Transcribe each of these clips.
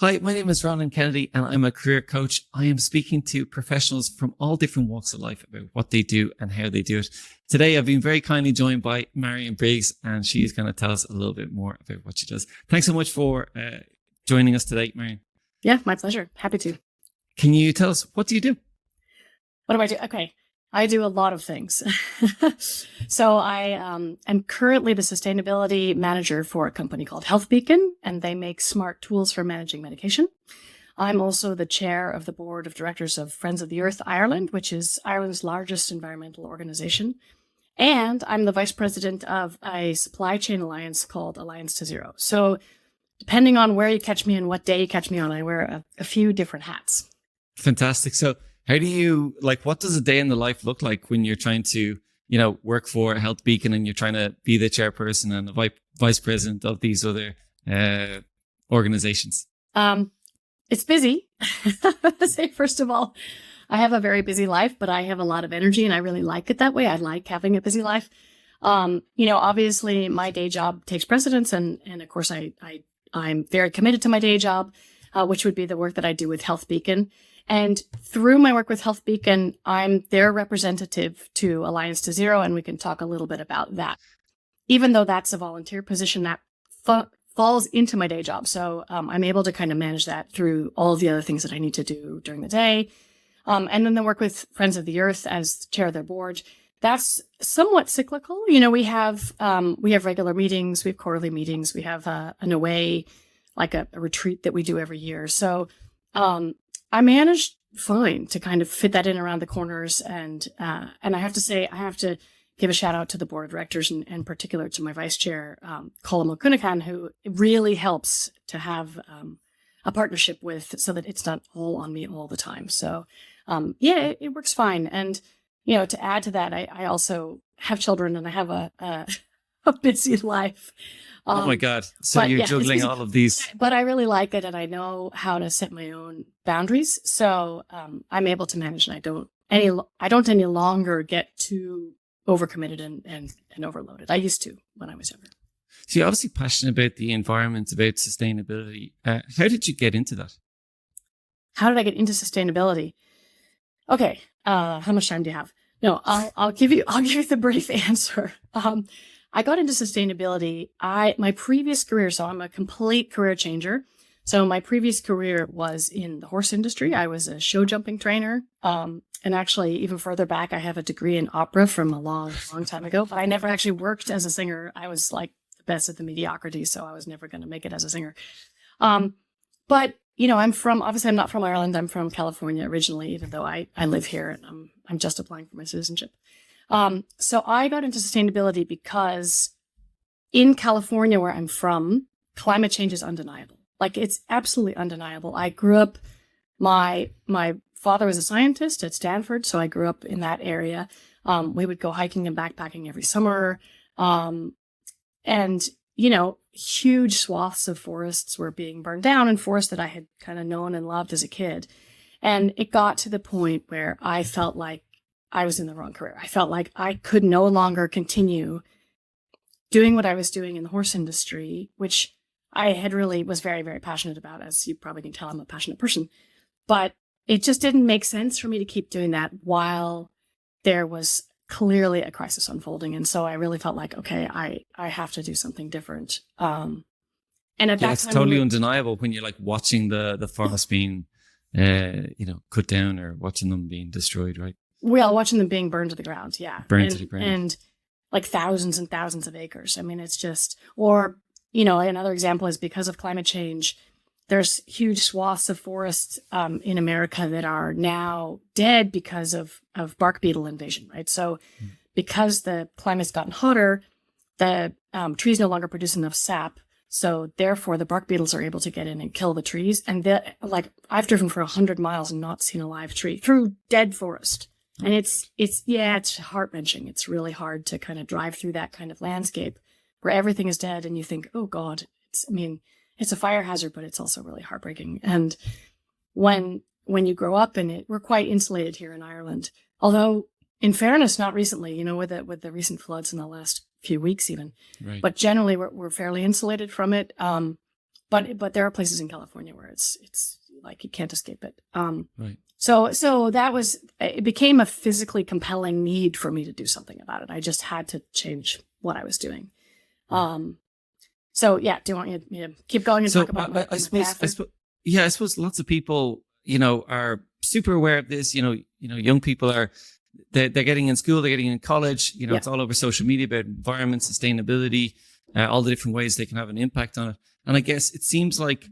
Hi, my name is Ronan Kennedy and I'm a career coach. I am speaking to professionals from all different walks of life about what they do and how they do it. Today, I've been very kindly joined by Marion Briggs and she is going to tell us a little bit more about what she does. Thanks so much for joining us today, Marion. Yeah, my pleasure. Happy to. Can you tell us, what do you do? What do I do? Okay. I do a lot of things. So I am currently the sustainability manager for a company called Health Beacon, and they make smart tools for managing medication. I'm also the chair of the board of directors of Friends of the Earth Ireland, which is Ireland's largest environmental organization. And I'm the vice president of a supply chain alliance called Alliance to Zero. So depending on where you catch me and what day you catch me on, I wear a few different hats. Fantastic. So how do you, what does a day in the life look like when you're trying to, work for Health Beacon and you're trying to be the chairperson and the vice president of these other organizations? It's busy. I say, first of all, I have a very busy life, but I have a lot of energy and I really like it that way. I like having a busy life. Obviously my day job takes precedence and of course I'm very committed to my day job, which would be the work that I do with Health Beacon. And through my work with Health Beacon, I'm their representative to Alliance to Zero, and we can talk a little bit about that. Even though that's a volunteer position, that falls into my day job. So I'm able to kind of manage that through all the other things that I need to do during the day. And then the work with Friends of the Earth as chair of their board. That's somewhat cyclical. We have regular meetings, we have quarterly meetings, we have an away, like a retreat that we do every year. So I managed fine to kind of fit that in around the corners. And I have to say, I have to give a shout out to the board of directors and in particular to my vice chair, Colin Mulcunican, who really helps to have a partnership with so that it's not all on me all the time. So it works fine. And, to add to that, I also have children and I have a busy life. Oh my God. So you're juggling all of these. But I really like it and I know how to set my own boundaries. So I'm able to manage and I don't any longer get too overcommitted and overloaded. I used to when I was younger. So you're obviously passionate about the environment, about sustainability. How did you get into that? How did I get into sustainability? Okay. How much time do you have? No, I'll give you the brief answer. I got into sustainability. My previous career, so I'm a complete career changer. So my previous career was in the horse industry. I was a show jumping trainer. And actually even further back, I have a degree in opera from a long, long time ago, but I never actually worked as a singer. I was like the best at the mediocrity. So I was never going to make it as a singer. But obviously I'm not from Ireland. I'm from California originally, even though I live here and I'm just applying for my citizenship. So I got into sustainability because in California, where I'm from, climate change is undeniable. Like it's absolutely undeniable. I grew up, my father was a scientist at Stanford, so I grew up in that area. We would go hiking and backpacking every summer. And huge swaths of forests were being burned down and forests that I had kind of known and loved as a kid. And it got to the point where I felt like I was in the wrong career. I felt like I could no longer continue doing what I was doing in the horse industry, which I had really was very, very passionate about. As you probably can tell, I'm a passionate person. But it just didn't make sense for me to keep doing that while there was clearly a crisis unfolding. And so I really felt like, okay, I have to do something different. And at that time, it's totally undeniable when you're like watching the forest being, cut down or watching them being destroyed, right? Well, watching them being burned to the ground, yeah. Burned to the ground. And like thousands and thousands of acres. I mean, it's just, or, another example is because of climate change, there's huge swaths of forests in America that are now dead because of bark beetle invasion, right? So because the climate's gotten hotter, the trees no longer produce enough sap. So therefore, the bark beetles are able to get in and kill the trees. And I've driven for 100 miles and not seen a live tree through dead forest. And it's heart-wrenching. It's really hard to kind of drive through that kind of landscape where everything is dead and you think, oh God, it's a fire hazard, but it's also really heartbreaking. And when you grow up in it, we're quite insulated here in Ireland. Although in fairness, not recently, with the recent floods in the last few weeks even, right. But generally we're fairly insulated from it. but there are places in California where it's like you can't escape it. Right. So it became a physically compelling need for me to do something about it. I just had to change what I was doing. So yeah, do you want me to keep going and talk about my path? I suppose lots of people, are super aware of this. Young people they're getting in school, they're getting in college. It's all over social media about environment, sustainability, all the different ways they can have an impact on it. And I guess it seems like,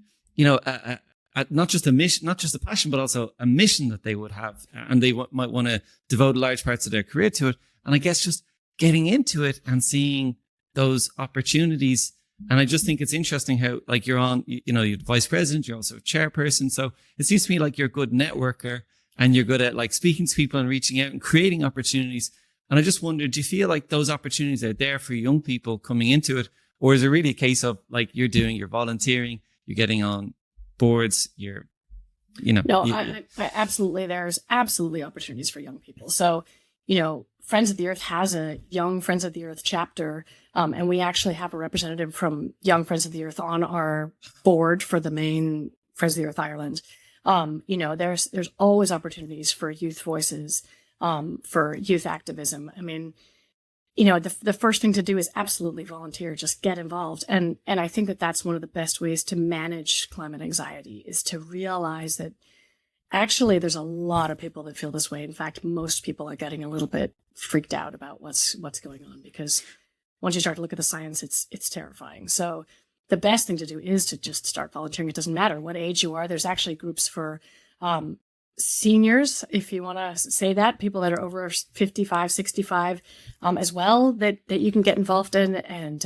not just a mission, not just a passion, but also a mission that they would have, and they might want to devote large parts of their career to it. And I guess just getting into it and seeing those opportunities. And I just think it's interesting how, like, you're you're the vice president, you're also a chairperson. So it seems to me like you're a good networker and you're good at like speaking to people and reaching out and creating opportunities. And I just wondered, do you feel like those opportunities are there for young people coming into it? Or is it really a case of like you're volunteering, you're getting on boards, No, I absolutely, there's absolutely opportunities for young people. So, Friends of the Earth has a Young Friends of the Earth chapter, and we actually have a representative from Young Friends of the Earth on our board for the main Friends of the Earth Ireland. There's always opportunities for youth voices, for youth activism. I mean, the first thing to do is absolutely volunteer, just get involved. And I think that that's one of the best ways to manage climate anxiety, is to realize that actually there's a lot of people that feel this way. In fact, most people are getting a little bit freaked out about what's going on, because once you start to look at the science, it's terrifying. So the best thing to do is to just start volunteering. It doesn't matter what age you are. There's actually groups for seniors, if you want to say that, people that are over 55, 65, as well, that you can get involved in. And,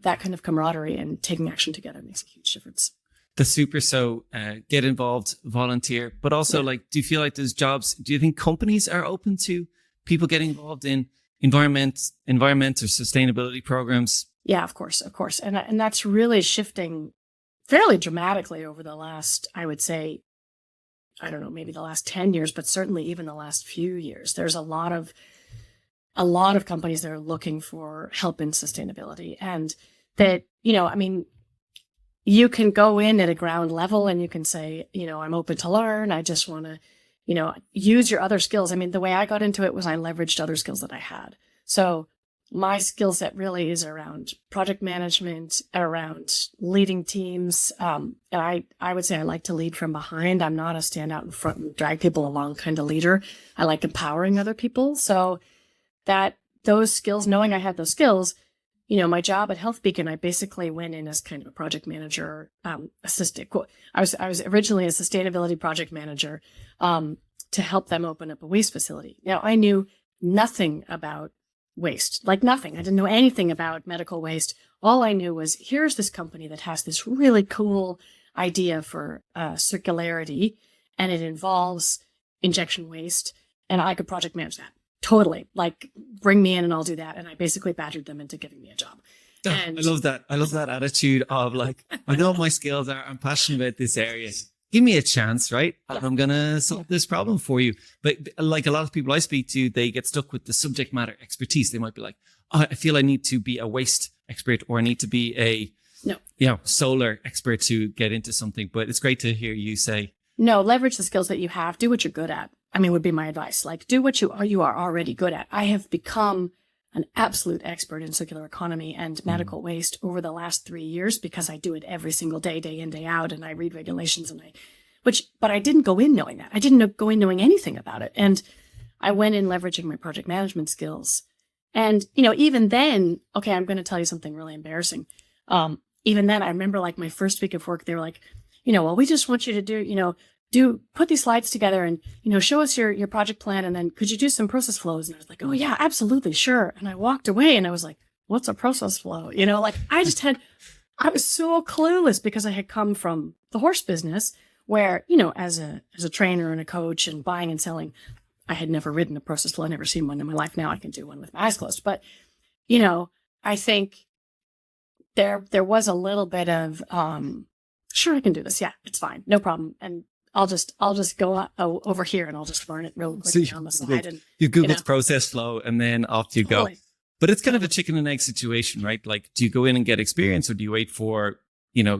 that kind of camaraderie and taking action together makes a huge difference. That's super. So get involved, volunteer, but also do you feel like there's jobs? Do you think companies are open to people getting involved in environment or sustainability programs? Yeah, of course. And that's really shifting fairly dramatically over the last, I would say, I don't know, maybe the last 10 years, but certainly even the last few years. There's a lot of companies that are looking for help in sustainability, and that, you can go in at a ground level and you can say, I'm open to learn. I just want to, use your other skills. I mean, the way I got into it was I leveraged other skills that I had. So my skill set really is around project management, around leading teams. And I would say I like to lead from behind. I'm not a stand out in front and drag people along kind of leader. I like empowering other people. So those skills, knowing I had those skills, my job at Health Beacon, I basically went in as kind of a project manager, assistant. I was originally a sustainability project manager, to help them open up a waste facility. Now, I knew nothing about waste, like nothing. I didn't know anything about medical waste. All I knew was, here's this company that has this really cool idea for circularity, and it involves injection waste, and I could project manage that. Totally. Like, bring me in and I'll do that. And I basically badgered them into giving me a job. And I love that. I love that attitude of like, I know what my skills are. I'm passionate about this area. Give me a chance, right? And I'm going to solve this problem for you. But like a lot of people I speak to, they get stuck with the subject matter expertise. They might be like, I feel I need to be a waste expert, or I need to be a solar expert to get into something. But it's great to hear you say, no, leverage the skills that you have. Do what you're good at. Would be my advice. Like, do what you are already good at. I have become an absolute expert in circular economy and medical waste over the last 3 years, because I do it every single day, day in, day out, and I read regulations, but I didn't go in knowing that. I didn't go in knowing anything about it. And I went in leveraging my project management skills. And, even then, okay, I'm going to tell you something really embarrassing. Even then, I remember like my first week of work, they were like, well, we just want you to put these slides together and, show us your project plan. And then could you do some process flows? And I was like, oh yeah, absolutely. Sure. And I walked away and I was like, what's a process flow? I was so clueless, because I had come from the horse business where, as a trainer and a coach and buying and selling, I had never ridden a process flow. I'd never seen one in my life. Now I can do one with my eyes closed. But, I think there was a little bit of, sure, I can do this. Yeah, it's fine. No problem. And I'll just go over here and I'll just learn it real quickly on the side. And you Google process flow and then off you go. But it's kind of a chicken and egg situation, right? Like, do you go in and get experience, or do you wait for,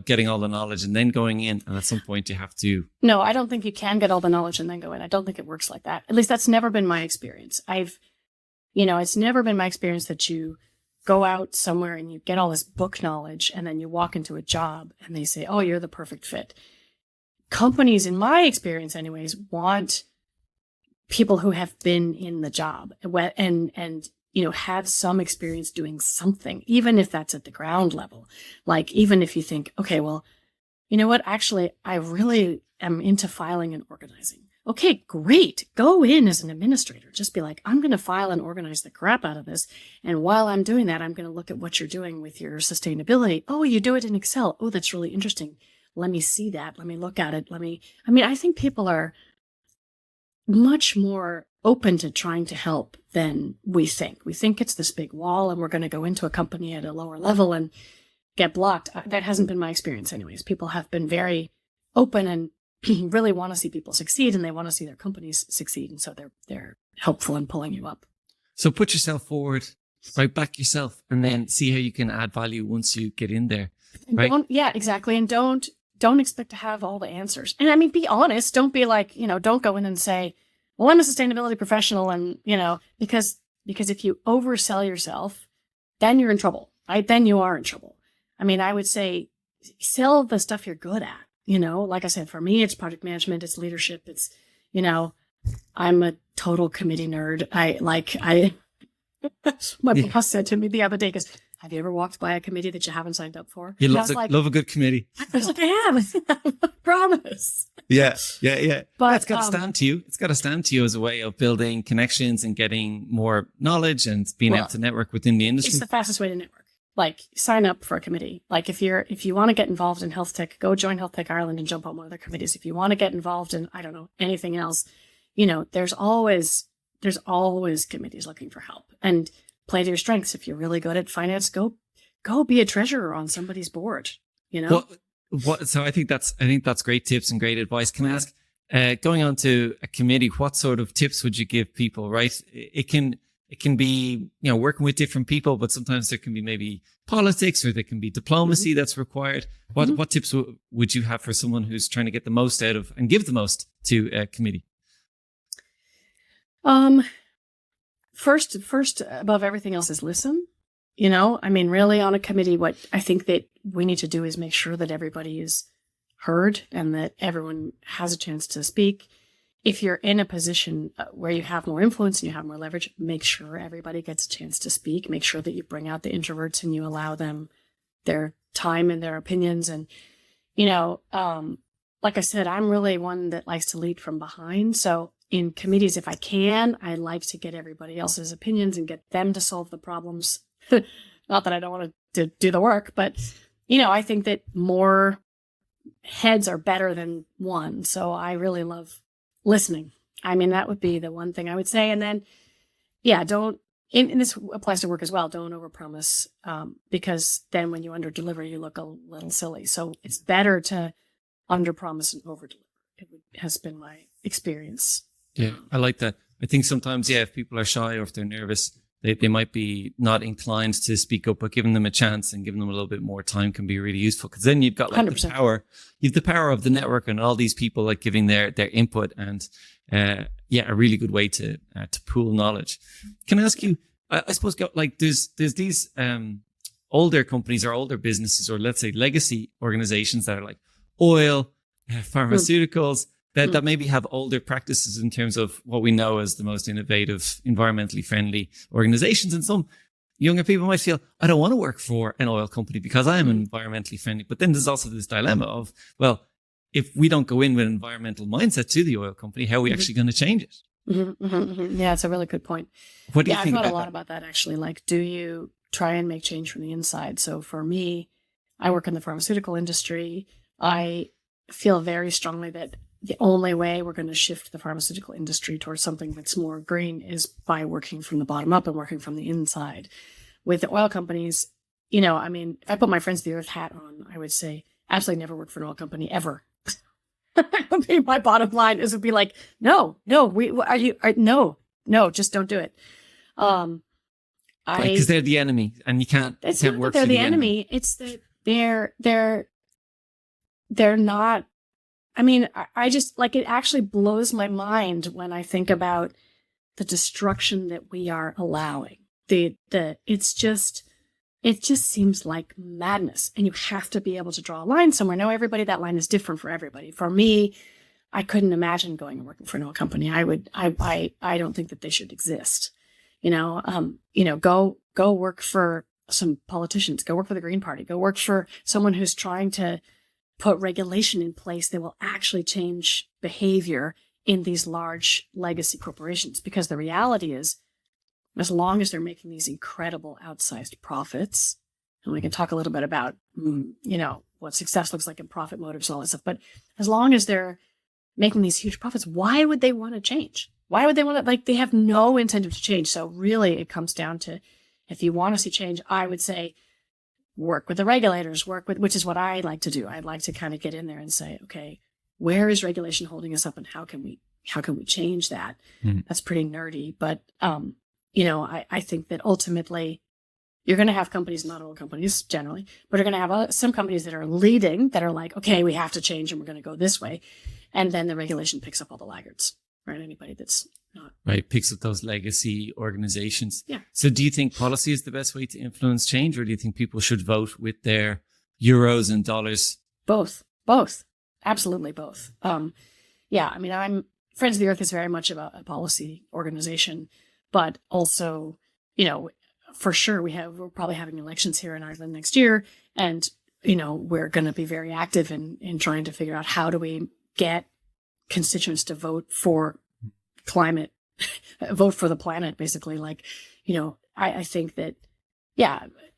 getting all the knowledge and then going in. And at some point you have to. No, I don't think you can get all the knowledge and then go in. I don't think it works like that. At least that's never been my experience. It's never been my experience that you go out somewhere and you get all this book knowledge and then you walk into a job and they say, oh, you're the perfect fit. Companies, in my experience anyways, want people who have been in the job and have some experience doing something, even if that's at the ground level. Like, even if you think, okay, well, you know what? Actually, I really am into filing and organizing. Okay, great. Go in as an administrator. Just be like, I'm going to file and organize the crap out of this. And while I'm doing that, I'm going to look at what you're doing with your sustainability. Oh, you do it in Excel. Oh, that's really interesting. Let me see that. Let me look at it. I think people are much more open to trying to help than we think. We think it's this big wall and we're going to go into a company at a lower level and get blocked. That hasn't been my experience anyways. People have been very open and really want to see people succeed, and they want to see their companies succeed. And so they're helpful in pulling you up. So put yourself forward, right? Back yourself, and then see how you can add value once you get in there. Right? Exactly. And don't expect to have all the answers. And be honest. Don't be like, don't go in and say, well, I'm a sustainability professional. And, because if you oversell yourself, then you're in trouble, right? Then you are in trouble. I would say sell the stuff you're good at. Like I said, for me, it's project management, it's leadership. It's, I'm a total committee nerd. My boss said to me the other day, because have you ever walked by a committee that you haven't signed up for? You love a good committee. I was like, I have. I promise. Yeah. But it's got to stand to you. It's got to stand to you as a way of building connections and getting more knowledge and being able to network within the industry. It's the fastest way to network. Like, sign up for a committee. Like, if you want to get involved in health tech, go join Health Tech Ireland and jump on one of their committees. If you want to get involved in, I don't know, anything else, there's always committees looking for help. And play to your strengths. If you're really good at finance, go be a treasurer on somebody's board. So I think that's great tips and great advice. Can I ask, going on to a committee, what sort of tips would you give people? Right, it can be working with different people, but sometimes there can be maybe politics, or there can be diplomacy that's required. What tips would you have for someone who's trying to get the most out of and give the most to a committee? First above everything else is listen. Really on a committee, what I think that we need to do is make sure that everybody is heard and that everyone has a chance to speak. If you're in a position where you have more influence and you have more leverage, make sure everybody gets a chance to speak. Make sure that you bring out the introverts and you allow them their time and their opinions. And, like I said, I'm really one that likes to lead from behind. So in committees, if I can, I like to get everybody else's opinions and get them to solve the problems. Not that I don't want to do the work, but, I think that more heads are better than one. So I really love listening. That would be the one thing I would say. And then, and this applies to work as well, don't overpromise, because then when you underdeliver, you look a little silly. So it's better to underpromise and overdeliver. It has been my experience. Yeah, I like that. I think sometimes, if people are shy or if they're nervous, they might be not inclined to speak up, but giving them a chance and giving them a little bit more time can be really useful, because then you've got like 100%. The power. You've the power of the network and all these people like giving their input, and a really good way to pool knowledge. Can I ask you? I suppose there's these older companies or older businesses, or let's say legacy organizations that are like oil, pharmaceuticals. That maybe have older practices in terms of what we know as the most innovative, environmentally friendly organizations. And some younger people might feel, I don't want to work for an oil company because I am environmentally friendly. But then there's also this dilemma of, well, if we don't go in with an environmental mindset to the oil company, how are we actually going to change it? Yeah, it's a really good point. What do you think? I've thought a lot about that, actually. Like, do you try and make change from the inside? So for me, I work in the pharmaceutical industry. I feel very strongly that the only way we're going to shift the pharmaceutical industry towards something that's more green is by working from the bottom up and working from the inside. With the oil companies, if I put my Friends of the Earth hat on, I would say absolutely never work for an oil company ever. My bottom line would be like, no, just don't do it. Because they're the enemy, and you can't. It's can't not work that they're for the enemy. It's that they're they're not, I mean, I just like, it actually blows my mind when I think about the destruction that we are allowing. It just seems like madness, and you have to be able to draw a line somewhere. Now, that line is different for everybody. For me, I couldn't imagine going and working for an oil company. I don't think that they should exist. Go work for some politicians, go work for the Green Party, go work for someone who's trying to put regulation in place that will actually change behavior in these large legacy corporations. Because the reality is, as long as they're making these incredible outsized profits, and we can talk a little bit about, what success looks like in profit motives and all that stuff, but as long as they're making these huge profits, why would they want to change? Why would they want to, they have no incentive to change. So really it comes down to, if you want to see change, I would say work with the regulators, which is what I like to do. I'd like to kind of get in there and say, okay, where is regulation holding us up, and how can we change that? That's pretty nerdy, but, I think that ultimately you're going to have companies, not all companies generally, but you're going to have some companies that are leading, that are like, okay, we have to change and we're going to go this way. And then the regulation picks up all the laggards, right? Anybody that's not. Right, picks up those legacy organizations. Yeah. So do you think policy is the best way to influence change, or do you think people should vote with their euros and dollars? Both. Absolutely both. Yeah, I mean, Friends of the Earth is very much about a policy organization, but also, for sure we're probably having elections here in Ireland next year. And, we're going to be very active in trying to figure out how do we get constituents to vote for climate, vote for the planet, basically. I think that,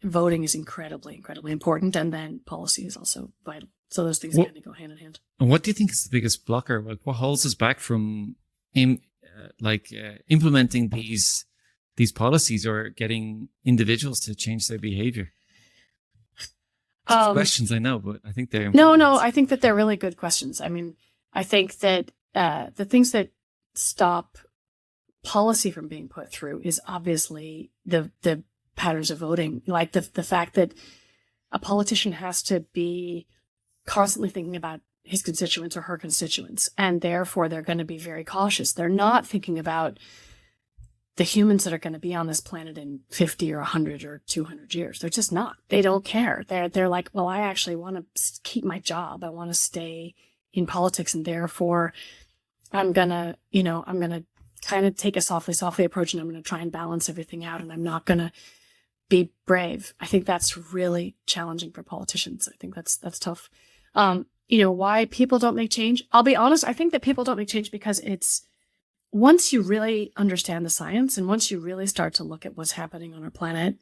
voting is incredibly, incredibly important. And then policy is also vital. So those things kind of go hand in hand. And what do you think is the biggest blocker? Like, what holds us back from implementing these policies or getting individuals to change their behavior? Questions, I know, but I think they're important. No, I think that they're really good questions. I mean, I think that the things that stop policy from being put through is obviously the patterns of voting, like the fact that a politician has to be constantly thinking about his constituents or her constituents, and therefore they're going to be very cautious. They're not thinking about the humans that are going to be on this planet in 50 or 100 or 200 years. They're just not. They don't care. They're like, well, I actually want to keep my job. I want to stay in politics, and therefore I'm going to kind of take a softly approach, and I'm going to try and balance everything out, and I'm not going to be brave. I think that's really challenging for politicians. I think that's tough. Why people don't make change? I'll be honest. I think that people don't make change because once you really understand the science, and once you really start to look at what's happening on our planet,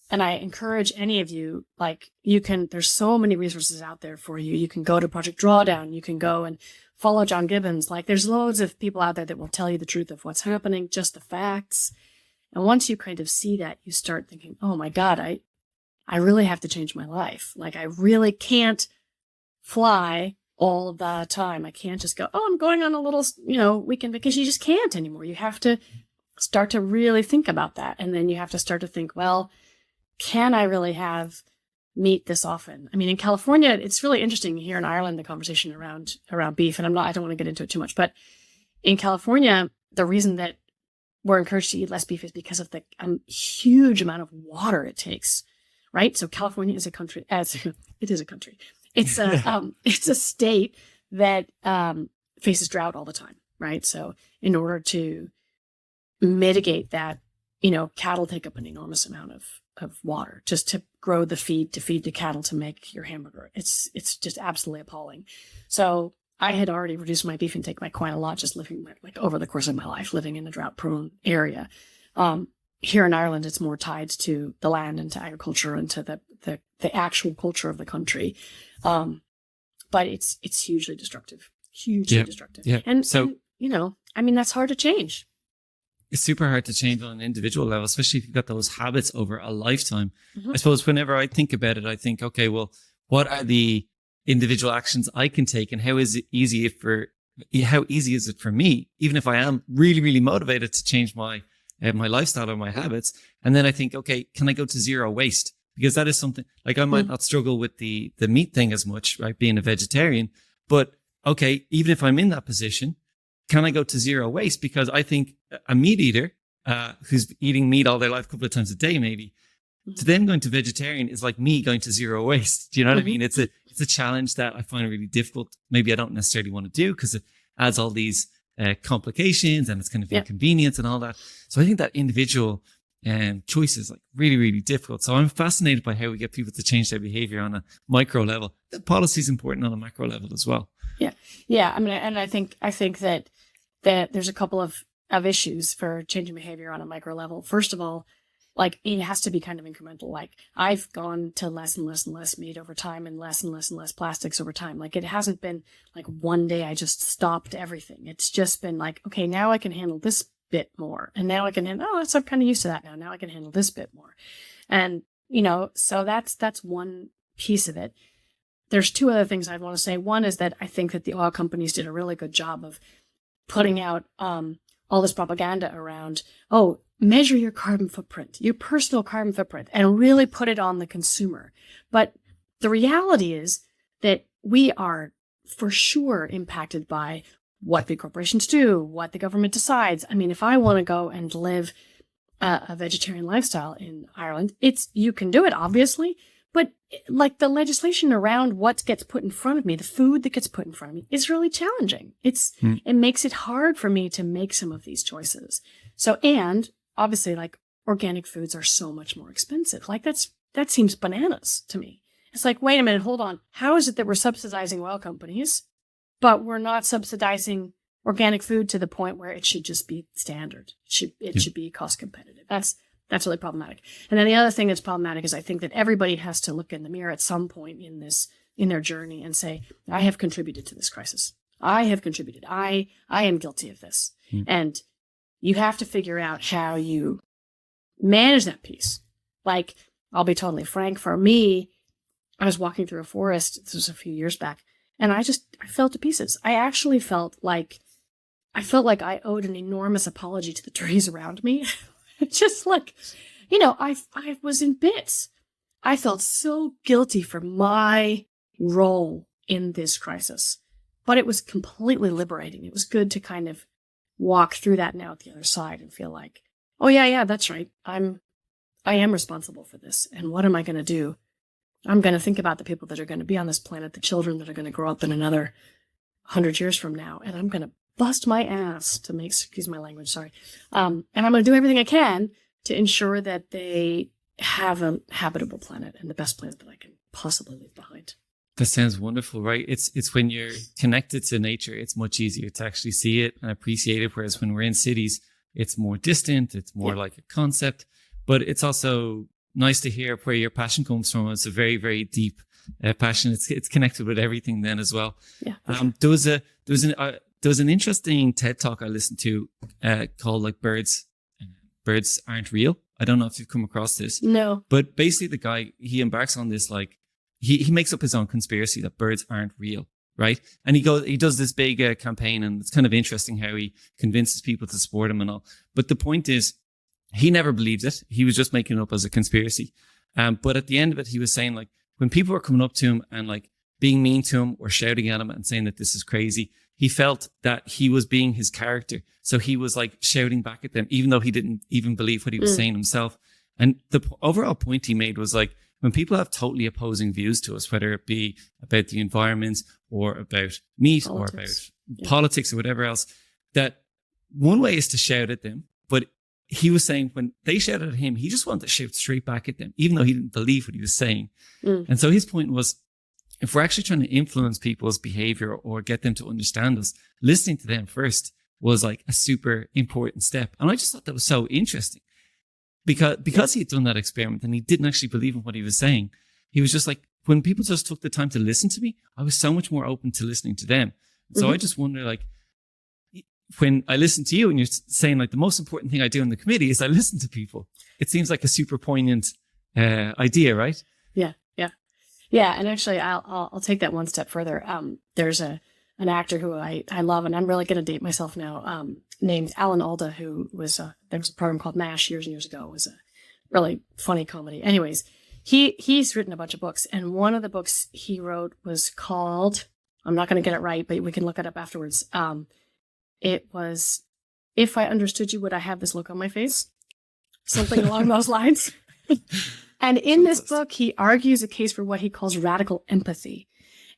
and I encourage any of you, there's so many resources out there for you. You can go to Project Drawdown. You can go and follow John Gibbons. There's loads of people out there that will tell you the truth of what's happening, just the facts. And once you kind of see that, you start thinking, oh my God, I really have to change my life. I really can't fly all the time. I can't just go, oh, I'm going on a little, weekend vacation. You just can't anymore. You have to start to really think about that. And then you have to start to think, well, can I really have meat this often? I mean, in California, it's really interesting here in Ireland, the conversation around beef, and I don't want to get into it too much, but in California, the reason that we're encouraged to eat less beef is because of the huge amount of water it takes, right? So California is a country, it is a country. It's a state that faces drought all the time, right? So in order to mitigate that, cattle take up an enormous amount of water just to grow the feed, to feed the cattle, to make your hamburger. It's just absolutely appalling. So I had already reduced my beef intake by quite a lot, just living over the course of my life, living in a drought-prone area. Here in Ireland, it's more tied to the land and to agriculture and to the actual culture of the country. But it's hugely destructive, destructive. Yeah. And that's hard to change. It's super hard to change on an individual level, especially if you've got those habits over a lifetime. Mm-hmm. I suppose whenever I think about it, I think, okay, well, what are the individual actions I can take, and how easy is it for me, even if I am really, really motivated to change my lifestyle or my habits? And then I think, okay, can I go to zero waste? because that is something like I might not struggle with the meat thing as much, right? Being a vegetarian, but okay, even if I'm in that position, can I go to zero waste? Because I think a meat eater who's eating meat all their life, a couple of times a day, maybe, to them going to vegetarian is like me going to zero waste. Do you know what I mean? It's a challenge that I find really difficult. Maybe I don't necessarily want to do because it adds all these complications and it's kind of inconvenience and all that. So I think that individual choice is like really, really difficult. So I'm fascinated by how we get people to change their behavior on a micro level. The policy is important on a macro level as well. Yeah. I mean, and I think that there's a couple of issues for changing behavior on a micro level. First of all, like it has to be kind of incremental. Like I've gone to less and less and less meat over time and less plastics over time. Like it hasn't been like one day I just stopped everything. It's just been like, okay, now I can handle this bit more. And now I can handle, I'm kind of used to that now. Now I can handle this bit more. And, so that's one piece of it. There's two other things I want to say. One is that I think that the oil companies did a really good job of putting out all this propaganda around, measure your carbon footprint, your personal carbon footprint, and really put it on the consumer. But the reality is that we are for sure impacted by what big corporations do, what the government decides. I mean, if I want to go and live a vegetarian lifestyle in Ireland, you can do it, obviously. But like the legislation around what gets put in front of me, the food that gets put in front of me is really challenging. It makes it hard for me to make some of these choices. So, and obviously like organic foods are so much more expensive. Like that seems bananas to me. It's like, wait a minute, hold on. How is it that we're subsidizing oil companies, but we're not subsidizing organic food to the point where it should just be standard? It should be cost competitive. That's really problematic. And then the other thing that's problematic is I think that everybody has to look in the mirror at some point in their journey and say, I have contributed to this crisis. I have contributed. I am guilty of this. And you have to figure out how you manage that piece. Like, I'll be totally frank. For me, I was walking through a forest. This was a few years back. And I fell to pieces. I actually felt like I owed an enormous apology to the trees around me. Just like, I was in bits. I felt so guilty for my role in this crisis, but it was completely liberating. It was good to kind of walk through that now at the other side and feel like, oh yeah, that's right. I am responsible for this. And what am I going to do? I'm going to think about the people that are going to be on this planet, the children that are going to grow up in another 100 years from now. And I'm going to bust my ass to excuse my language, sorry. And I'm going to do everything I can to ensure that they have a habitable planet and the best planet that I can possibly leave behind. That sounds wonderful, right? It's when you're connected to nature, it's much easier to actually see it and appreciate it. Whereas when we're in cities, it's more distant, it's more like a concept, but it's also nice to hear where your passion comes from. It's a very, very deep passion. It's connected with everything then as well. Yeah. There was an interesting TED talk I listened to called like Birds Aren't Real. I don't know if you've come across this. No. But basically the guy, he embarks on this, like he makes up his own conspiracy that birds aren't real, right? And he does this big campaign, and it's kind of interesting how he convinces people to support him and all. But the point is, he never believed it. He was just making it up as a conspiracy. But at the end of it, he was saying like when people were coming up to him and like being mean to him or shouting at him and saying that this is crazy, he felt that he was being his character. So he was like shouting back at them, even though he didn't even believe what he was saying himself. And the overall point he made was like, when people have totally opposing views to us, whether it be about the environment or about meat or about politics or whatever else, that one way is to shout at them. But he was saying when they shouted at him, he just wanted to shout straight back at them, even though he didn't believe what he was saying. And so his point was, if we're actually trying to influence people's behavior or get them to understand us, listening to them first was like a super important step. And I just thought that was so interesting because he had done that experiment and he didn't actually believe in what he was saying. He was just like, when people just took the time to listen to me, I was so much more open to listening to them. So I just wonder, like, when I listen to you and you're saying like the most important thing I do in the committee is I listen to people. It seems like a super poignant idea, right? Yeah, and actually, I'll take that one step further. There's an actor who I love, and I'm really going to date myself now, named Alan Alda, who was there was a program called MASH years and years ago. It was a really funny comedy. Anyways, He's written a bunch of books, and one of the books he wrote was called, I'm not going to get it right, but we can look it up afterwards. It was, If I Understood You, Would I Have This Look on My Face? Something along those lines. And in this book, he argues a case for what he calls radical empathy.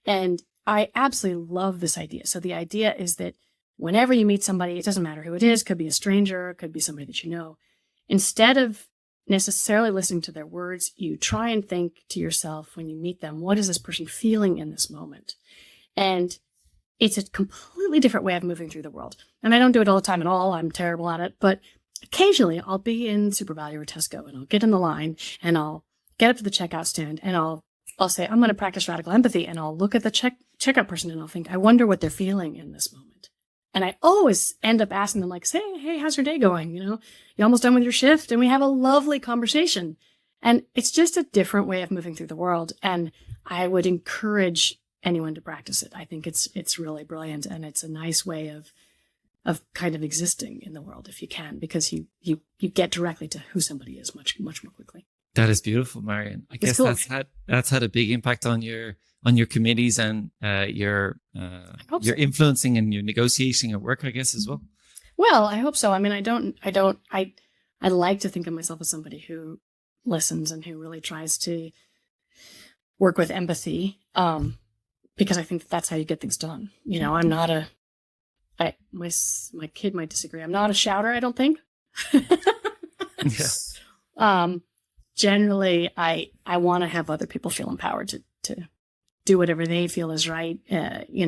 And I absolutely love this idea. So the idea is that whenever you meet somebody, it doesn't matter who it is, could be a stranger, could be somebody that you know, instead of necessarily listening to their words, you try and think to yourself when you meet them, what is this person feeling in this moment? And it's a completely different way of moving through the world. And I don't do it all the time at all. I'm terrible at it. But occasionally I'll be in SuperValu or Tesco, and I'll get in the line, and I'll get up to the checkout stand, and I'll say, I'm going to practice radical empathy. And I'll look at the checkout person, and I'll think, I wonder what they're feeling in this moment. And I always end up asking them, like, say, hey, how's your day going? You almost done with your shift? And we have a lovely conversation. And it's just a different way of moving through the world. And I would encourage anyone to practice it. I think it's really brilliant. And it's a nice way of kind of existing in the world if you can, because you get directly to who somebody is much, much more quickly. That is beautiful, Marion. I guess cool, that's had a big impact on your committees and your influencing and your negotiating at work, I guess, as well. Well, I hope so. I mean, I like to think of myself as somebody who listens and who really tries to work with empathy, because I think that's how you get things done. I'm not my kid might disagree. I'm not a shouter, I don't think. Yeah. Generally, I want to have other people feel empowered to do whatever they feel is right, and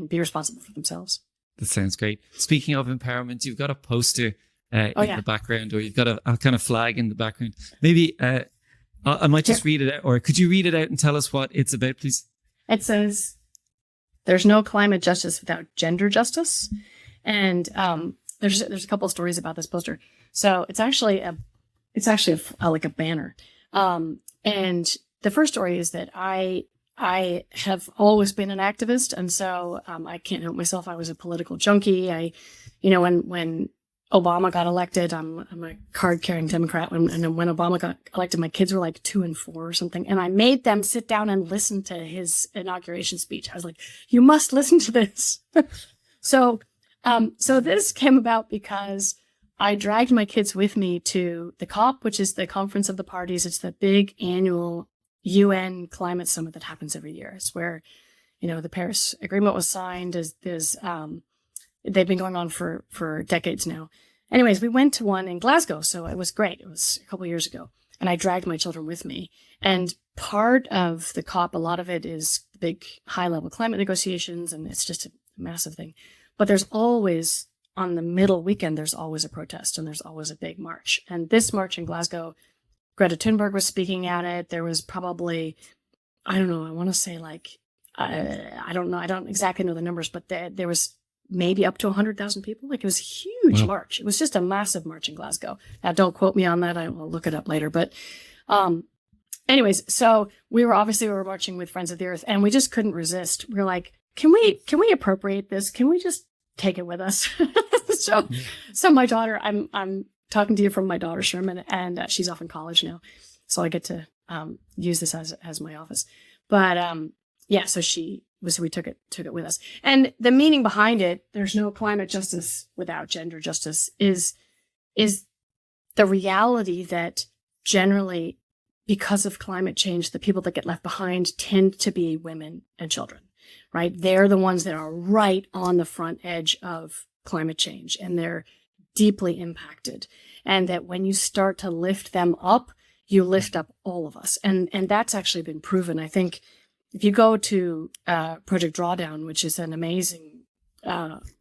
be responsible for themselves. That sounds great. Speaking of empowerment, you've got a poster in the background, or you've got a kind of flag in the background. Maybe I might just read it out, or could you read it out and tell us what it's about, please? It says, "There's no climate justice without gender justice," and there's a couple of stories about this poster. So it's actually like a banner. And the first story is that I have always been an activist. And so I can't help myself. I was a political junkie. When Obama got elected, I'm a card carrying Democrat. And when Obama got elected, my kids were like 2 and 4 or something. And I made them sit down and listen to his inauguration speech. I was like, you must listen to this. So this came about because I dragged my kids with me to the COP, which is the Conference of the Parties. It's the big annual UN climate summit that happens every year. It's where, the Paris Agreement was signed. They've been going on for decades now. Anyways, we went to one in Glasgow, so it was great. It was a couple of years ago, and I dragged my children with me. And part of the COP, a lot of it is big high-level climate negotiations, and it's just a massive thing. But there's always, on the middle weekend, there's always a protest, and there's always a big march. And this march in Glasgow, Greta Thunberg was speaking at it. There was probably, I don't know, I want to say I don't know, I don't exactly know the numbers, but there was maybe up to 100,000 people. Like, it was a huge march. It was just a massive march in Glasgow. Now, don't quote me on that. I will look it up later. But anyways, so we were marching with Friends of the Earth, and we just couldn't resist. We were like, can we appropriate this? Can we just take it with us? So my daughter, I'm talking to you from my daughter Sherman, and she's off in college now, so I get to use this as my office. But so we took it with us, and the meaning behind it, there's no climate justice without gender justice, is the reality that generally, because of climate change, the people that get left behind tend to be women and children, right? They're the ones that are right on the front edge of climate change, and they're deeply impacted. And that when you start to lift them up, you lift up all of us. And that's actually been proven. I think if you go to Project Drawdown, which is an amazing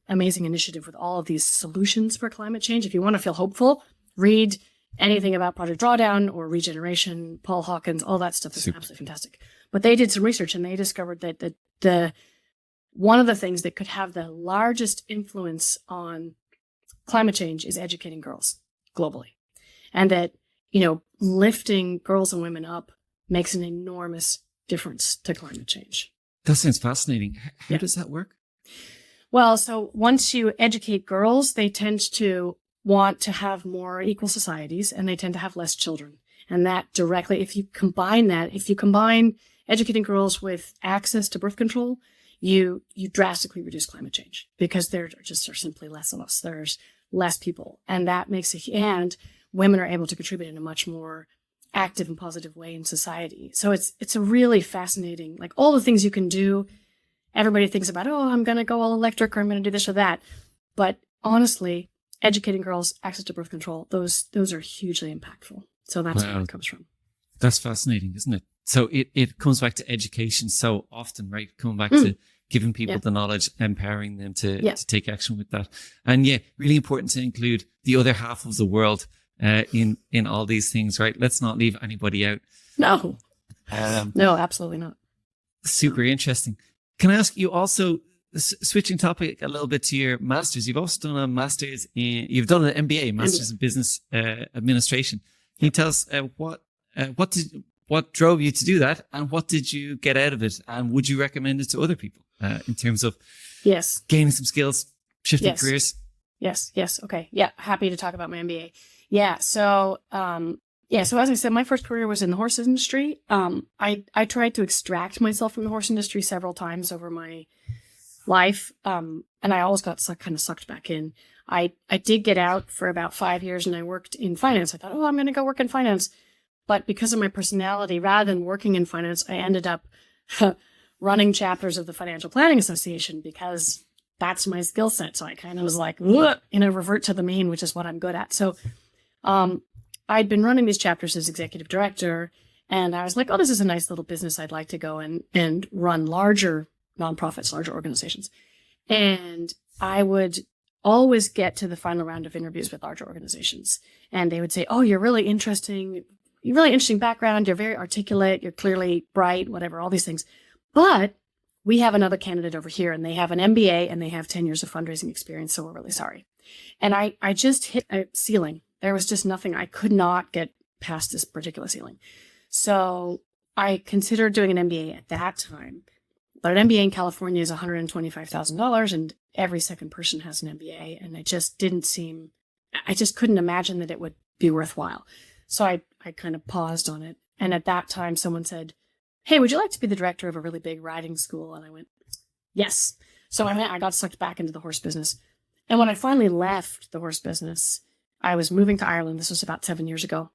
initiative with all of these solutions for climate change, if you want to feel hopeful, read anything about Project Drawdown or regeneration, Paul Hawkins, all that stuff is absolutely fantastic. But they did some research, and they discovered that the one of the things that could have the largest influence on climate change is educating girls globally. And that, lifting girls and women up makes an enormous difference to climate change. That sounds fascinating. How does that work? Well, so once you educate girls, they tend to want to have more equal societies, and they tend to have less children. And that directly, if you combine educating girls with access to birth control, you drastically reduce climate change, because there are simply less of us. There's less people, and that makes and women are able to contribute in a much more active and positive way in society. So it's a really fascinating, like all the things you can do. Everybody thinks about, oh, I'm going to go all electric, or I'm going to do this or that. But honestly, educating girls, access to birth control, those are hugely impactful. So that's where it comes from. That's fascinating, isn't it? So it comes back to education so often, right? Coming back to giving people the knowledge, empowering them to take action with that. And really important to include the other half of the world in all these things, right? Let's not leave anybody out. No. No, absolutely not. Super interesting. Can I ask you also, switching topic a little bit to your master's, you've also done a master's you've done an MBA, Master's in Business Administration. Can you tell us what drove you to do that, and what did you get out of it? And would you recommend it to other people in terms of gaining some skills, shifting careers? Yes. Okay. Yeah. Happy to talk about my MBA. Yeah. So, so as I said, my first career was in the horse industry. I tried to extract myself from the horse industry several times over my life. And I always got kind of sucked back in. I did get out for about 5 years, and I worked in finance. I thought, I'm going to go work in finance. But because of my personality, rather than working in finance, I ended up running chapters of the Financial Planning Association, because that's my skill set. So I kind of was like, revert to the mean, which is what I'm good at. So I'd been running these chapters as executive director, and I was like, this is a nice little business. I'd like to go and run larger nonprofits, larger organizations. And I would always get to the final round of interviews with larger organizations, and they would say, you're really interesting background. You're very articulate. You're clearly bright, whatever, all these things. But we have another candidate over here, and they have an MBA, and they have 10 years of fundraising experience. So we're really sorry. And I just hit a ceiling. There was just nothing. I could not get past this particular ceiling. So I considered doing an MBA at that time. But an MBA in California is $125,000, and every second person has an MBA. And I just couldn't imagine that it would be worthwhile. So I kind of paused on it. And at that time, someone said, hey, would you like to be the director of a really big riding school? And I went, yes. So I got sucked back into the horse business. And when I finally left the horse business, I was moving to Ireland. This was about 7 years ago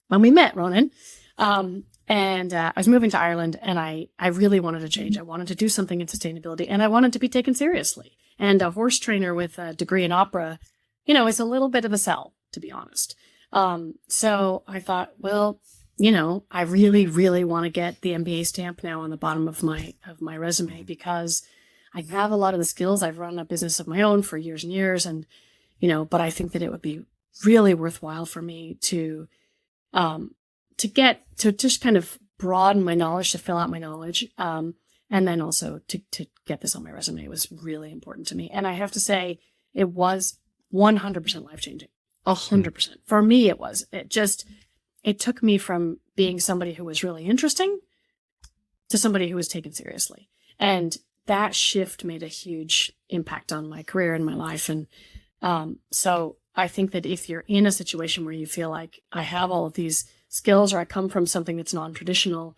when we met, Ronan. And I was moving to Ireland, and I really wanted to change. I wanted to do something in sustainability, and I wanted to be taken seriously. And a horse trainer with a degree in opera, is a little bit of a sell, to be honest. So I thought, I really, really want to get the MBA stamp now on the bottom of my resume, because I have a lot of the skills. I've run a business of my own for years and years, and but I think that it would be really worthwhile for me to just kind of broaden my knowledge, to fill out my knowledge, and then also to get this on my resume was really important to me. And I have to say, it was 100% life changing. 100%. For me, it was. It took me from being somebody who was really interesting to somebody who was taken seriously. And that shift made a huge impact on my career and my life. And so I think that if you're in a situation where you feel like I have all of these skills, or I come from something that's non-traditional,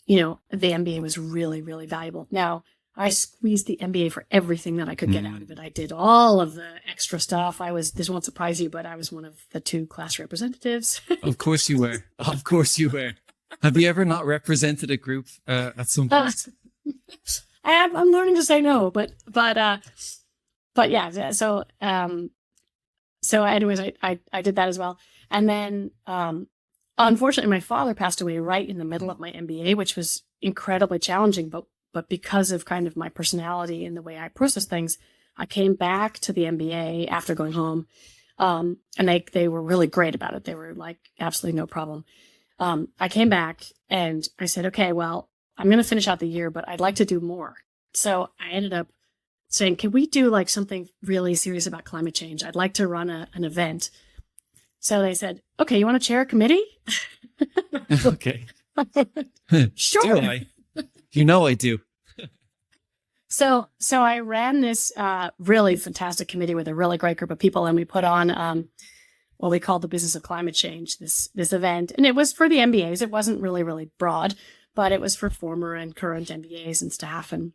the MBA was really, really valuable. Now, I squeezed the MBA for everything that I could get out of it. I did all of the extra stuff. This won't surprise you, but I was one of the 2 class representatives. Of course you were. Of course you were. Have you ever not represented a group at some point? I'm learning to say no, but yeah. So anyways, I did that as well. And then, unfortunately, my father passed away right in the middle of my MBA, which was incredibly challenging, but because of kind of my personality and the way I process things, I came back to the MBA after going home. And they were really great about it. They were like, absolutely no problem. I came back and I said, okay, well, I'm going to finish out the year, but I'd like to do more. So I ended up saying, can we do like something really serious about climate change? I'd like to run an event. So they said, okay, you want to chair a committee? Okay. Sure. Do I? I do. So I ran this really fantastic committee with a really great group of people, and we put on what we call the business of climate change, this event. And it was for the MBAs. It wasn't really, really broad, but it was for former and current MBAs and staff. And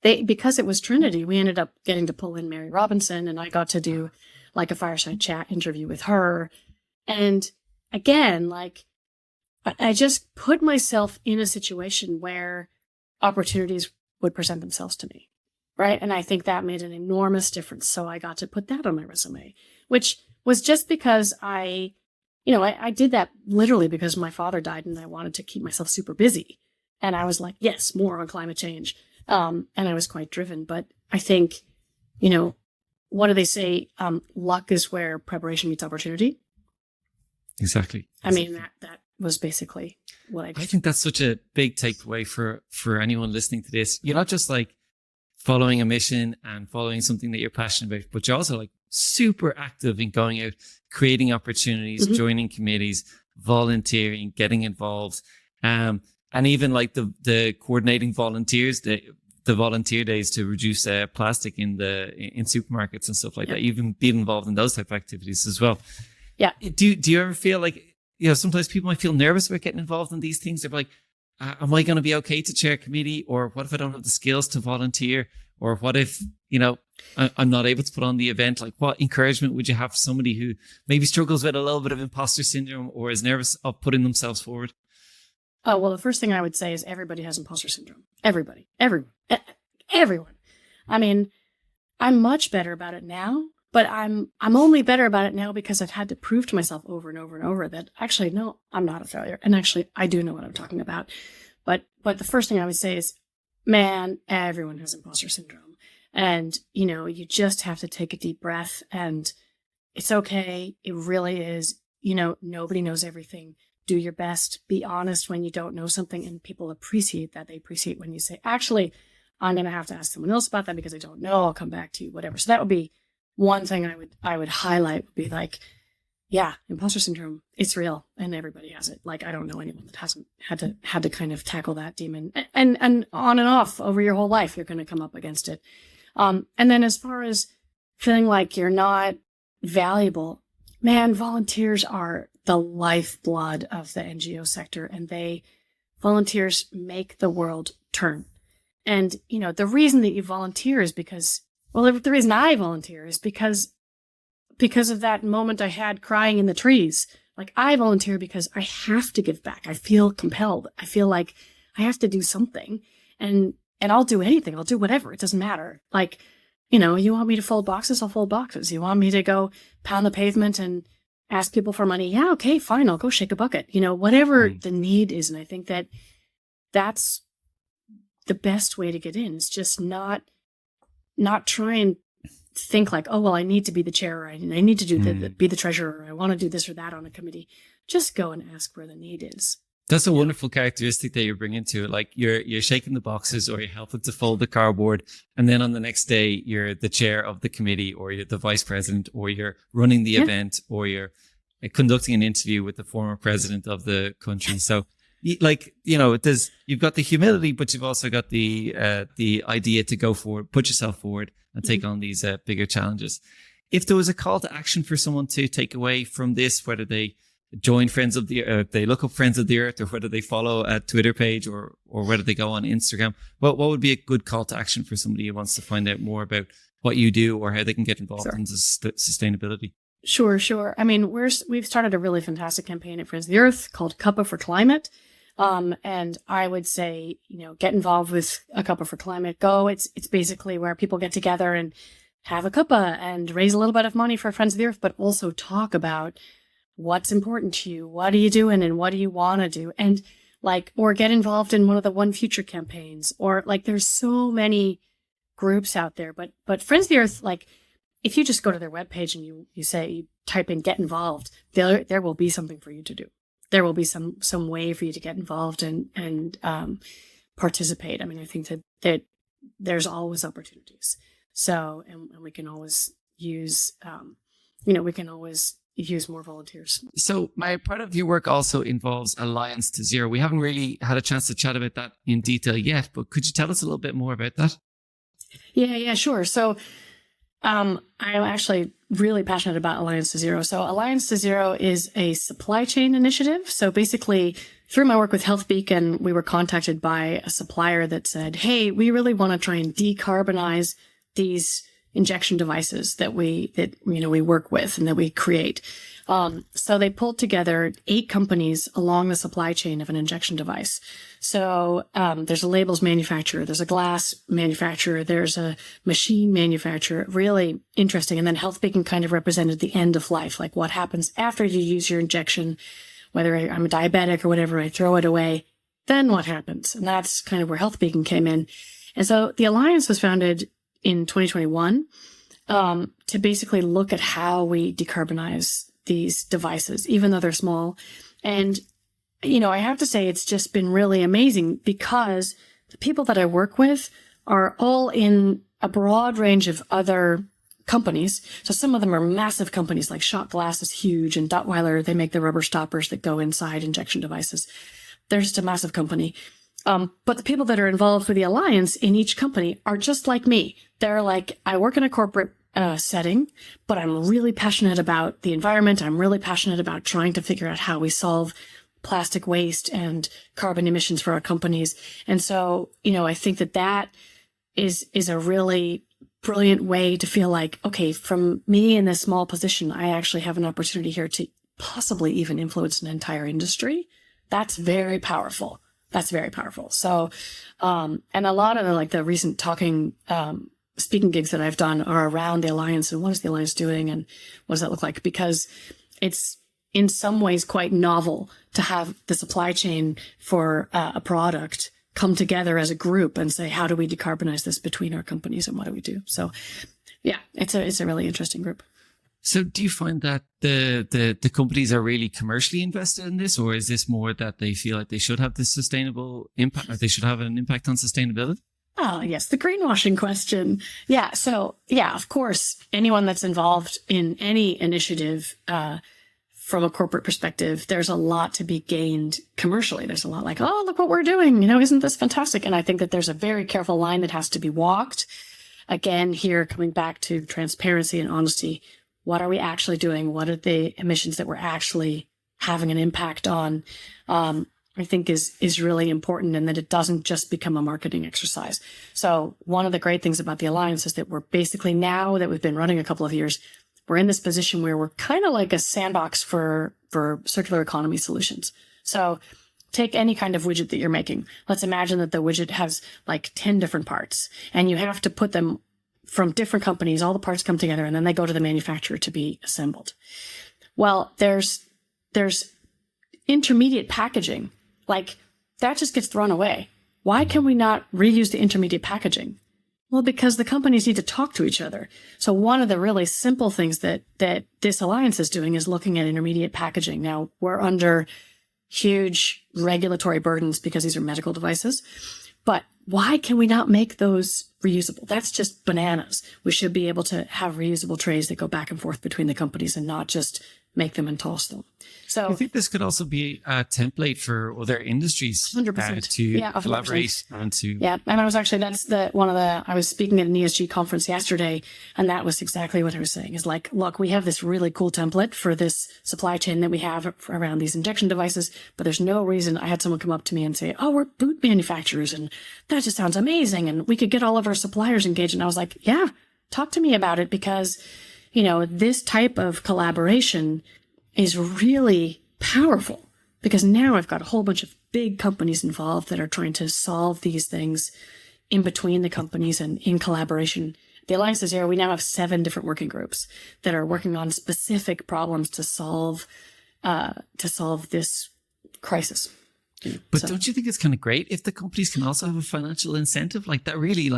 because it was Trinity, we ended up getting to pull in Mary Robinson, and I got to do like a fireside chat interview with her. And again, like, I just put myself in a situation where opportunities would present themselves to me, right? And I think that made an enormous difference. So I got to put that on my resume, which was just because I did that literally because my father died and I wanted to keep myself super busy. And I was like, yes, more on climate change. And I was quite driven. But I think, what do they say? Luck is where preparation meets opportunity. Exactly. I mean, that was basically what I did. I think that's such a big takeaway for anyone listening to this. You're not just like following a mission and following something that you're passionate about, but you're also like super active in going out, creating opportunities, joining committees, volunteering, getting involved, and even like the coordinating volunteers, the volunteer days to reduce plastic in supermarkets and stuff like that. Even being involved in those type of activities as well. Yeah. Do you ever feel like, sometimes people might feel nervous about getting involved in these things? They're like, am I going to be okay to chair a committee? Or what if I don't have the skills to volunteer? Or what if, I'm not able to put on the event? Like, what encouragement would you have for somebody who maybe struggles with a little bit of imposter syndrome or is nervous of putting themselves forward? Oh, well, the first thing I would say is everybody has imposter syndrome. Everybody. Everyone. I mean, I'm much better about it now, but I'm only better about it now because I've had to prove to myself over and over and over that actually, no, I'm not a failure. And actually, I do know what I'm talking about. But the first thing I would say is, man, everyone has imposter syndrome. And, you just have to take a deep breath, and it's okay. It really is. Nobody knows everything. Do your best. Be honest when you don't know something, and people appreciate that. They appreciate when you say, actually, I'm going to have to ask someone else about that because I don't know. I'll come back to you, whatever. So that would be one thing I would highlight, would be like, yeah, imposter syndrome, it's real and everybody has it. Like, I don't know anyone that hasn't had to kind of tackle that demon, and on and off over your whole life, you're going to come up against it. And then as far as feeling like you're not valuable, man, volunteers are the lifeblood of the NGO sector, and volunteers make the world turn. And, the reason that you volunteer is because, the reason I volunteer is because of that moment I had crying in the trees. Like, I volunteer because I have to give back. I feel compelled. I feel like I have to do something, and I'll do anything. I'll do whatever. It doesn't matter. Like, you want me to fold boxes? I'll fold boxes. You want me to go pound the pavement and ask people for money? Yeah, okay, fine. I'll go shake a bucket. Whatever the need is. And I think that's the best way to get in, is just not try and think like, oh, well, I need to be the chair, or I need to be the treasurer, or I want to do this or that on a committee. Just go and ask where the need is. That's a wonderful characteristic that you're bringing to it. Like, you're shaking the boxes, or you're helping to fold the cardboard, and then on the next day you're the chair of the committee, or you're the vice president, or you're running the event, or you're conducting an interview with the former president of the country. So, you've got the humility, but you've also got the idea to go forward, put yourself forward, and take on these bigger challenges. If there was a call to action for someone to take away from this, whether they join Friends of the Earth, they look up Friends of the Earth, or whether they follow a Twitter page, or whether they go on Instagram, what would be a good call to action for somebody who wants to find out more about what you do or how they can get involved in sustainability? Sure. I mean, we've started a really fantastic campaign at Friends of the Earth called Cuppa for Climate. And I would say, get involved with a Cuppa for Climate. It's basically where people get together and have a cuppa and raise a little bit of money for Friends of the Earth, but also talk about what's important to you, what are you doing, and what do you want to do, and or get involved in one of the One Future campaigns, or there's so many groups out there. But Friends of the Earth, if you just go to their webpage and you type in get involved, there will be something for you to do. There will be some way for you to get involved and participate. I mean, I think that there's always opportunities. So, and we can always use, use more volunteers. So part of your work also involves Alliance to Zero. We haven't really had a chance to chat about that in detail yet, but could you tell us a little bit more about that? Yeah, sure. So I'm actually really passionate about Alliance to Zero. So Alliance to Zero is a supply chain initiative. So basically, through my work with Health Beacon, we were contacted by a supplier that said, hey, we really want to try and decarbonize these injection devices that we work with and that we create. So they pulled together 8 companies along the supply chain of an injection device. So there's a labels manufacturer, there's a glass manufacturer, there's a machine manufacturer, really interesting. And then Health Beacon kind of represented the end of life, like what happens after you use your injection, whether I'm a diabetic or whatever, I throw it away, then what happens? And that's kind of where Health Beacon came in. And so the Alliance was founded in 2021 to basically look at how we decarbonize these devices, even though they're small. And, I have to say it's just been really amazing because the people that I work with are all in a broad range of other companies. So some of them are massive companies, like Shot Glass is huge, and Duttweiler, they make the rubber stoppers that go inside injection devices. They're just a massive company. But the people that are involved with the Alliance in each company are just like me. They're like, I work in a corporate setting, but I'm really passionate about the environment. I'm really passionate about trying to figure out how we solve plastic waste and carbon emissions for our companies. And so, I think that is a really brilliant way to feel like, okay, from me in this small position, I actually have an opportunity here to possibly even influence an entire industry. That's very powerful. That's very powerful. So, and a lot of the recent speaking gigs that I've done are around the Alliance and what is the Alliance doing and what does that look like? Because it's in some ways quite novel to have the supply chain for a product come together as a group and say, how do we decarbonize this between our companies and what do we do? So yeah, it's a really interesting group. So do you find that the companies are really commercially invested in this, or is this more that they feel like they should have this sustainable impact, or they should have an impact on sustainability? Oh, yes. The greenwashing question. Yeah. So yeah, of course, anyone that's involved in any initiative, from a corporate perspective, there's a lot to be gained commercially. There's a lot like, oh, look what we're doing. Isn't this fantastic? And I think that there's a very careful line that has to be walked. Again, here coming back to transparency and honesty. What are we actually doing? What are the emissions that we're actually having an impact on? I think is really important, and that it doesn't just become a marketing exercise. So one of the great things about the Alliance is that we're basically, now that we've been running a couple of years, we're in this position where we're kind of like a sandbox for circular economy solutions. So take any kind of widget that you're making. Let's imagine that the widget has like 10 different parts, and you have to put them from different companies. All the parts come together, and then they go to the manufacturer to be assembled. Well, there's intermediate packaging. Like, that just gets thrown away. Why can we not reuse the intermediate packaging? Well, because the companies need to talk to each other. So one of the really simple things that this Alliance is doing is looking at intermediate packaging. Now, we're under huge regulatory burdens because these are medical devices. But why can we not make those reusable? That's just bananas. We should be able to have reusable trays that go back and forth between the companies and not just make them and toss them. So I think this could also be a template for other industries 100%. To 100%. collaborate and to... Yeah. And I was actually, I was speaking at an ESG conference yesterday, and that was exactly what I was saying is like, look, we have this really cool template for this supply chain that we have around these injection devices, but there's no reason. I had someone come up to me and say, oh, we're boot manufacturers, and that just sounds amazing, and we could get all of our suppliers engaged. And I was like, yeah, talk to me about it, because this type of collaboration is really powerful, because now I've got a whole bunch of big companies involved that are trying to solve these things in between the companies and in collaboration. The Alliance to Zero, we now have 7 different working groups that are working on specific problems to solve this crisis. But don't you think it's kind of great if the companies can also have a financial incentive like that? Really,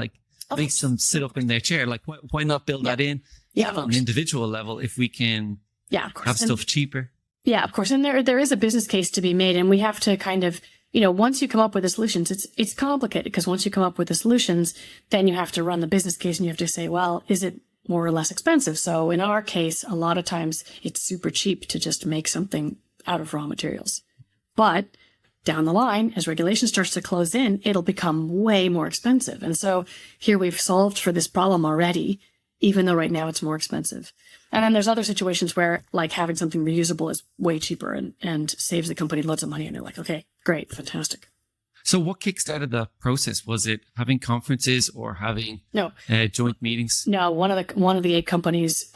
makes them sit up in their chair. Like, why not build that in? Yeah, on an individual level, if we can of course. have stuff cheaper. Yeah, of course. And there is a business case to be made, and we have to kind of, once you come up with the solutions, it's complicated, because once you come up with the solutions, then you have to run the business case and you have to say, well, is it more or less expensive? So in our case, a lot of times it's super cheap to just make something out of raw materials. But down the line, as regulation starts to close in, it'll become way more expensive. And so here we've solved for this problem already even though right now it's more expensive. And then there's other situations where like having something reusable is way cheaper and saves the company loads of money. And they're like, okay, great, fantastic. So what kickstarted that process? Was it having conferences or having joint meetings? No, one of the 8 companies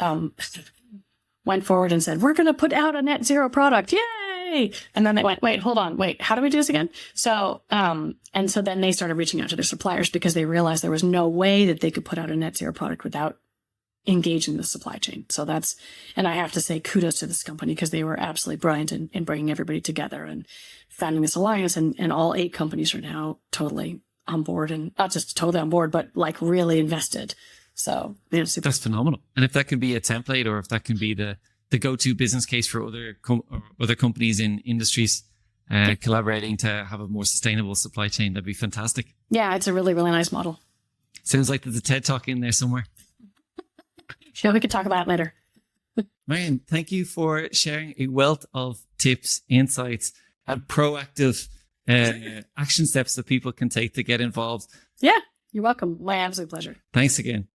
went forward and said, we're going to put out a net zero product. Yay! And then they went, wait, hold on. Wait, how do we do this again? So, and so then they started reaching out to their suppliers because they realized there was no way that they could put out a net zero product without engaging the supply chain. So and I have to say kudos to this company because they were absolutely brilliant in bringing everybody together and founding this alliance. And all 8 companies are now totally on board, and not just totally on board, but like really invested. So that's phenomenal. And if that can be a template, or if that can be the go-to business case for other companies in industries collaborating to have a more sustainable supply chain, that'd be fantastic. Yeah, it's a really, really nice model. Sounds like there's a TED Talk in there somewhere. Sure, we could talk about it later. Marion, thank you for sharing a wealth of tips, insights, and proactive action steps that people can take to get involved. Yeah, you're welcome. My absolute pleasure. Thanks again.